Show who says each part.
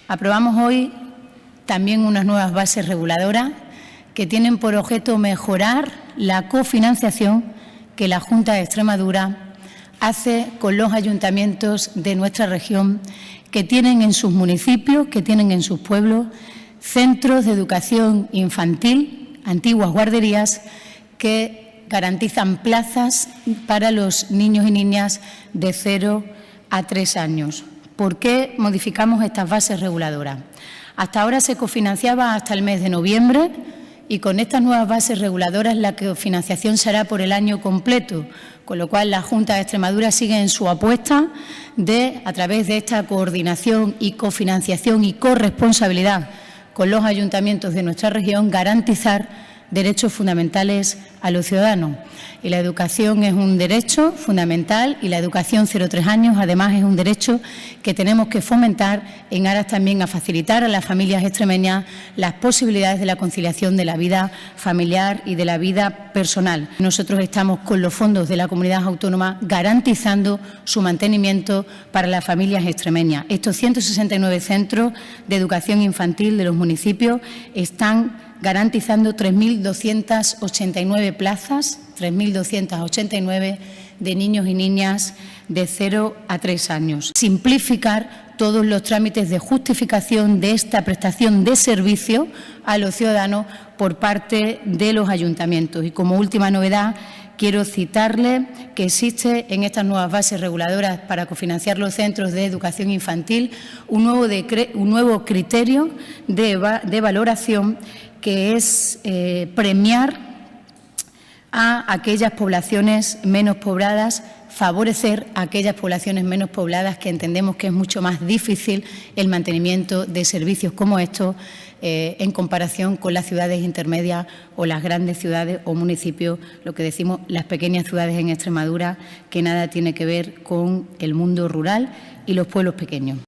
Speaker 1: Aprobamos hoy también unas nuevas bases reguladoras que tienen por objeto mejorar la cofinanciación que la Junta de Extremadura hace con los ayuntamientos de nuestra región que tienen en sus municipios, que tienen en sus pueblos, centros de educación infantil, antiguas guarderías, que garantizan plazas para los niños y niñas de 0 a 3 años. ¿Por qué modificamos estas bases reguladoras? Hasta ahora se cofinanciaba hasta el mes de noviembre y con estas nuevas bases reguladoras la cofinanciación será por el año completo, con lo cual la Junta de Extremadura sigue en su apuesta de, a través de esta coordinación y cofinanciación y corresponsabilidad con los ayuntamientos de nuestra región, garantizar derechos fundamentales a los ciudadanos. Y la educación es un derecho fundamental y la educación 0-3 años además es un derecho que tenemos que fomentar en aras también a facilitar a las familias extremeñas las posibilidades de la conciliación de la vida familiar y de la vida personal. Nosotros estamos con los fondos de la comunidad autónoma garantizando su mantenimiento para las familias extremeñas. Estos 169 centros de educación infantil de los municipios están garantizando 3.289 plazas, 3.289 de niños y niñas de 0 a 3 años. Simplificar todos los trámites de justificación de esta prestación de servicio a los ciudadanos por parte de los ayuntamientos. Y como última novedad, quiero citarle que existe en estas nuevas bases reguladoras para cofinanciar los centros de educación infantil un nuevo criterio de valoración que es premiar a aquellas poblaciones menos pobladas, favorecer a aquellas poblaciones menos pobladas que entendemos que es mucho más difícil el mantenimiento de servicios como estos en comparación con las ciudades intermedias o las grandes ciudades o municipios, lo que decimos las pequeñas ciudades en Extremadura, que nada tiene que ver con el mundo rural y los pueblos pequeños.